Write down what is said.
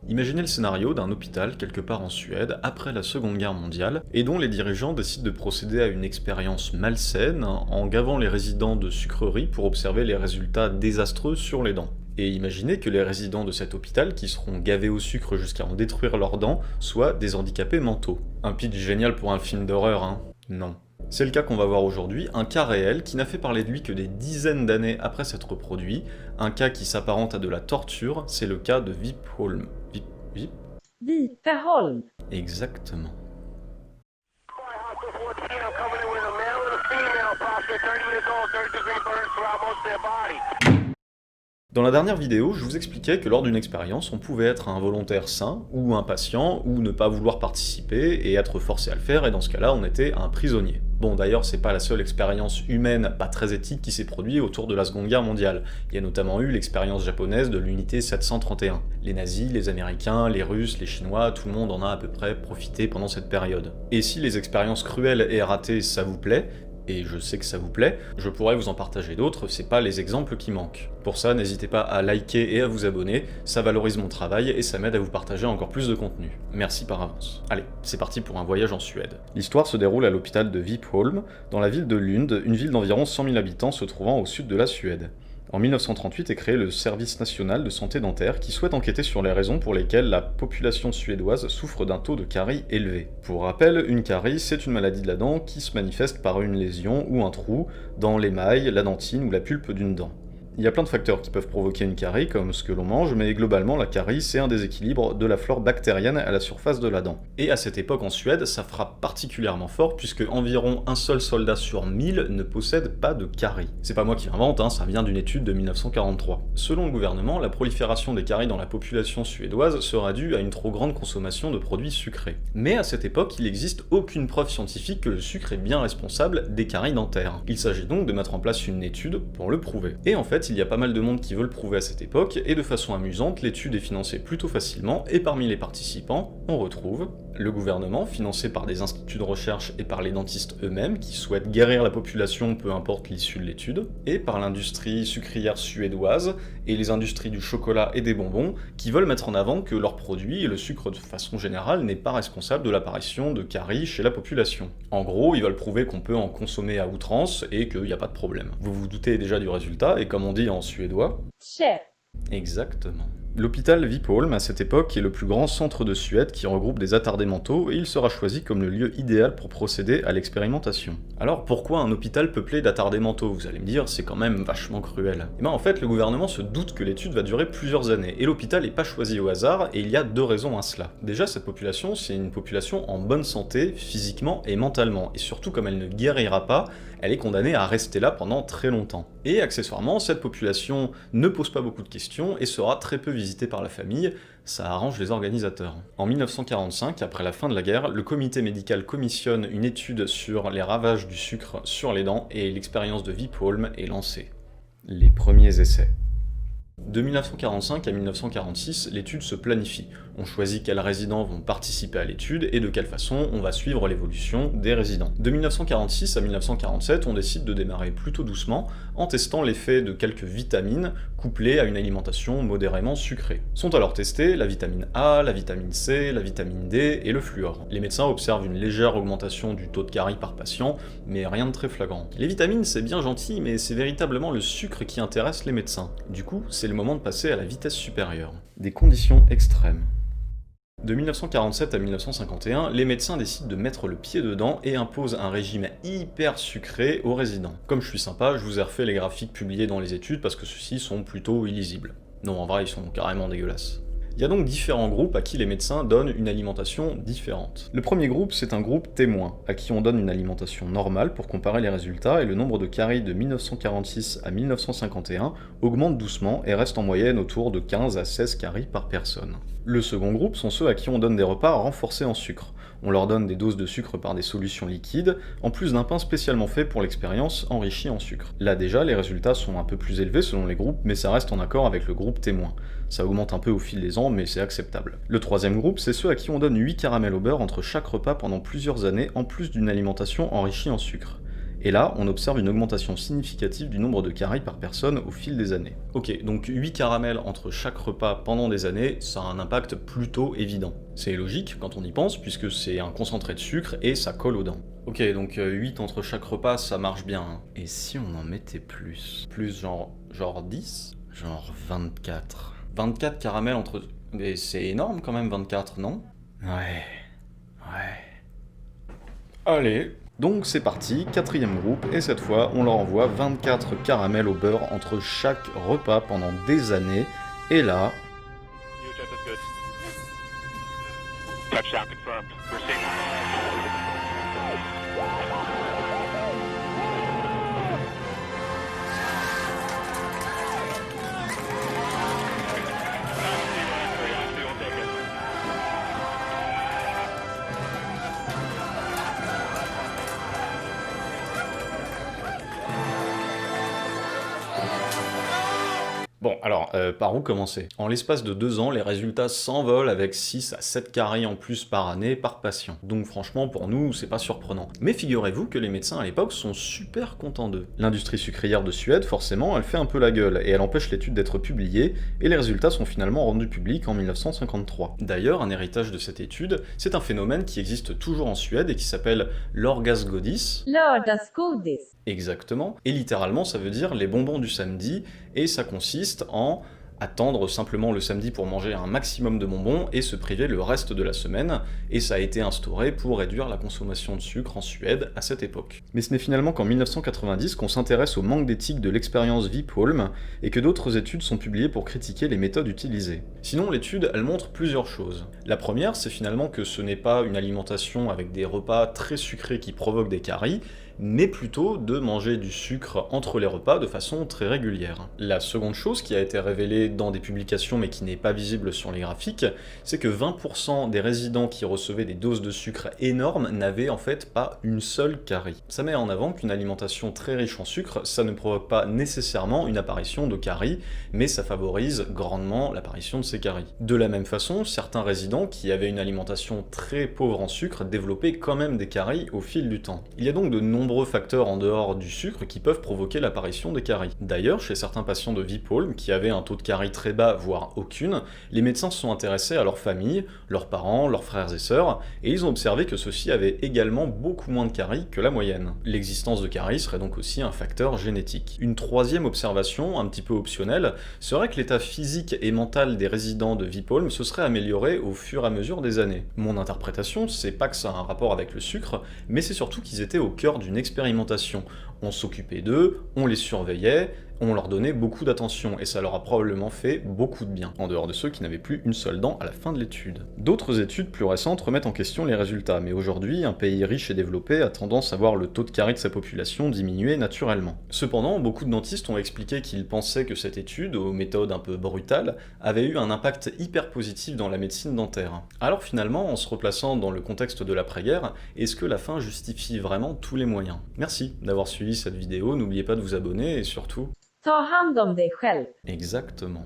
Imaginez le scénario d'un hôpital quelque part en Suède après la Seconde Guerre mondiale, et dont les dirigeants décident de procéder à une expérience malsaine en gavant les résidents de sucreries pour observer les résultats désastreux sur les dents. Et imaginez que les résidents de cet hôpital, qui seront gavés au sucre jusqu'à en détruire leurs dents, soient des handicapés mentaux. Un pitch génial pour un film d'horreur, hein? Non. C'est le cas qu'on va voir aujourd'hui, un cas réel qui n'a fait parler de lui que des dizaines d'années après s'être produit, un cas qui s'apparente à de la torture, c'est le cas de Vipeholm. Vipeholm. Exactement. Dans la dernière vidéo, je vous expliquais que lors d'une expérience, on pouvait être un volontaire sain, ou un patient, ou ne pas vouloir participer, et être forcé à le faire, et dans ce cas-là, on était un prisonnier. Bon, d'ailleurs, c'est pas la seule expérience humaine pas très éthique qui s'est produite autour de la Seconde Guerre mondiale. Il y a notamment eu l'expérience japonaise de l'unité 731. Les nazis, les américains, les russes, les chinois, tout le monde en a à peu près profité pendant cette période. Et si les expériences cruelles et ratées, ça vous plaît, et je sais que ça vous plaît, je pourrais vous en partager d'autres, c'est pas les exemples qui manquent. Pour ça, n'hésitez pas à liker et à vous abonner, ça valorise mon travail et ça m'aide à vous partager encore plus de contenu. Merci par avance. Allez, c'est parti pour un voyage en Suède. L'histoire se déroule à l'hôpital de Vipeholm, dans la ville de Lund, une ville d'environ 100 000 habitants se trouvant au sud de la Suède. En 1938 est créé le Service national de santé dentaire qui souhaite enquêter sur les raisons pour lesquelles la population suédoise souffre d'un taux de carie élevé. Pour rappel, une carie, c'est une maladie de la dent qui se manifeste par une lésion ou un trou dans l'émail, la dentine ou la pulpe d'une dent. Il y a plein de facteurs qui peuvent provoquer une carie, comme ce que l'on mange, mais globalement, la carie, c'est un déséquilibre de la flore bactérienne à la surface de la dent. Et à cette époque en Suède, ça frappe particulièrement fort, puisque environ un seul soldat sur 1000 ne possède pas de carie. C'est pas moi qui l'invente, hein, ça vient d'une étude de 1943. Selon le gouvernement, la prolifération des caries dans la population suédoise sera due à une trop grande consommation de produits sucrés. Mais à cette époque, il n'existe aucune preuve scientifique que le sucre est bien responsable des caries dentaires. Il s'agit donc de mettre en place une étude pour le prouver. Et en fait, il y a pas mal de monde qui veut le prouver à cette époque, et de façon amusante, l'étude est financée plutôt facilement, et parmi les participants, on retrouve le gouvernement, financé par des instituts de recherche et par les dentistes eux-mêmes, qui souhaitent guérir la population, peu importe l'issue de l'étude, et par l'industrie sucrière suédoise, et les industries du chocolat et des bonbons, qui veulent mettre en avant que leurs produits, et le sucre de façon générale, n'est pas responsable de l'apparition de caries chez la population. En gros, ils veulent prouver qu'on peut en consommer à outrance, et qu'il n'y a pas de problème. Vous vous doutez déjà du résultat, et comme on dit en suédois... Chef. Exactement. L'hôpital Vipeholm, à cette époque, est le plus grand centre de Suède qui regroupe des attardés mentaux et il sera choisi comme le lieu idéal pour procéder à l'expérimentation. Alors pourquoi un hôpital peuplé d'attardés mentaux? Vous allez me dire, c'est quand même vachement cruel. Et ben en fait, le gouvernement se doute que l'étude va durer plusieurs années et l'hôpital n'est pas choisi au hasard et il y a deux raisons à cela. Déjà, cette population, c'est une population en bonne santé, physiquement et mentalement, et surtout comme elle ne guérira pas, elle est condamnée à rester là pendant très longtemps. Et accessoirement, cette population ne pose pas beaucoup de questions et sera très peu visitée par la famille, ça arrange les organisateurs. En 1945, après la fin de la guerre, le comité médical commissionne une étude sur les ravages du sucre sur les dents et l'expérience de Vipeholm est lancée. Les premiers essais. De 1945 à 1946, l'étude se planifie. On choisit quels résidents vont participer à l'étude et de quelle façon on va suivre l'évolution des résidents. De 1946 à 1947, on décide de démarrer plutôt doucement en testant l'effet de quelques vitamines couplées à une alimentation modérément sucrée. Sont alors testées la vitamine A, la vitamine C, la vitamine D et le fluor. Les médecins observent une légère augmentation du taux de carie par patient, mais rien de très flagrant. Les vitamines, c'est bien gentil, mais c'est véritablement le sucre qui intéresse les médecins. Du coup, c'est le moment de passer à la vitesse supérieure. Des conditions extrêmes. De 1947 à 1951, les médecins décident de mettre le pied dedans et imposent un régime hyper sucré aux résidents. Comme je suis sympa, je vous ai refait les graphiques publiés dans les études parce que ceux-ci sont plutôt illisibles. Non, en vrai, ils sont carrément dégueulasses. Il y a donc différents groupes à qui les médecins donnent une alimentation différente. Le premier groupe, c'est un groupe témoin, à qui on donne une alimentation normale pour comparer les résultats, et le nombre de caries de 1946 à 1951 augmente doucement et reste en moyenne autour de 15 à 16 caries par personne. Le second groupe sont ceux à qui on donne des repas renforcés en sucre. On leur donne des doses de sucre par des solutions liquides, en plus d'un pain spécialement fait pour l'expérience enrichi en sucre. Là déjà, les résultats sont un peu plus élevés selon les groupes, mais ça reste en accord avec le groupe témoin. Ça augmente un peu au fil des ans, mais c'est acceptable. Le troisième groupe, c'est ceux à qui on donne 8 caramels au beurre entre chaque repas pendant plusieurs années, en plus d'une alimentation enrichie en sucre. Et là, on observe une augmentation significative du nombre de caries par personne au fil des années. Ok, donc 8 caramels entre chaque repas pendant des années, ça a un impact plutôt évident. C'est logique quand on y pense, puisque c'est un concentré de sucre et ça colle aux dents. Ok, donc 8 entre chaque repas, ça marche bien. Hein. Et si on en mettait plus? Plus genre 10? Genre 24. 24 caramels entre... Mais c'est énorme quand même, 24, non? Ouais. Allez, donc c'est parti, quatrième groupe, et cette fois, on leur envoie 24 caramels au beurre entre chaque repas pendant des années, et là... Touchdown confirmed. Proceed. Bon, alors, par où commencer? En l'espace de 2 ans, les résultats s'envolent avec 6 à 7 caries en plus par année par patient. Donc franchement, pour nous, c'est pas surprenant. Mais figurez-vous que les médecins à l'époque sont super contents d'eux. L'industrie sucrière de Suède, forcément, elle fait un peu la gueule, et elle empêche l'étude d'être publiée, et les résultats sont finalement rendus publics en 1953. D'ailleurs, un héritage de cette étude, c'est un phénomène qui existe toujours en Suède et qui s'appelle l'orgasgodis. Lördagsgodis. Exactement. Et littéralement, ça veut dire les bonbons du samedi, et ça consiste en attendre simplement le samedi pour manger un maximum de bonbons et se priver le reste de la semaine, et ça a été instauré pour réduire la consommation de sucre en Suède à cette époque. Mais ce n'est finalement qu'en 1990 qu'on s'intéresse au manque d'éthique de l'expérience Vipholm, et que d'autres études sont publiées pour critiquer les méthodes utilisées. Sinon, l'étude, elle montre plusieurs choses. La première, c'est finalement que ce n'est pas une alimentation avec des repas très sucrés qui provoquent des caries, mais plutôt de manger du sucre entre les repas de façon très régulière. La seconde chose qui a été révélée dans des publications mais qui n'est pas visible sur les graphiques, c'est que 20% des résidents qui recevaient des doses de sucre énormes n'avaient en fait pas une seule carie. Ça met en avant qu'une alimentation très riche en sucre, ça ne provoque pas nécessairement une apparition de caries, mais ça favorise grandement l'apparition de ces caries. De la même façon, certains résidents qui avaient une alimentation très pauvre en sucre développaient quand même des caries au fil du temps. Il y a donc de nombreux facteurs en dehors du sucre qui peuvent provoquer l'apparition des caries. D'ailleurs, chez certains patients de Vipholm qui avaient un taux de caries très bas, voire aucune, les médecins se sont intéressés à leur famille, leurs parents, leurs frères et sœurs, et ils ont observé que ceux-ci avaient également beaucoup moins de caries que la moyenne. L'existence de caries serait donc aussi un facteur génétique. Une troisième observation, un petit peu optionnelle, serait que l'état physique et mental des résidents de Vipholm se serait amélioré au fur et à mesure des années. Mon interprétation, c'est pas que ça a un rapport avec le sucre, mais c'est surtout qu'ils étaient au cœur d'une expérimentation. On s'occupait d'eux, on les surveillait, on leur donnait beaucoup d'attention, et ça leur a probablement fait beaucoup de bien, en dehors de ceux qui n'avaient plus une seule dent à la fin de l'étude. D'autres études plus récentes remettent en question les résultats, mais aujourd'hui, un pays riche et développé a tendance à voir le taux de caries de sa population diminuer naturellement. Cependant, beaucoup de dentistes ont expliqué qu'ils pensaient que cette étude, aux méthodes un peu brutales, avait eu un impact hyper positif dans la médecine dentaire. Alors finalement, en se replaçant dans le contexte de l'après-guerre, est-ce que la fin justifie vraiment tous les moyens? Merci d'avoir suivi cette vidéo, n'oubliez pas de vous abonner et surtout... Ta hand om dig själv. Exactement.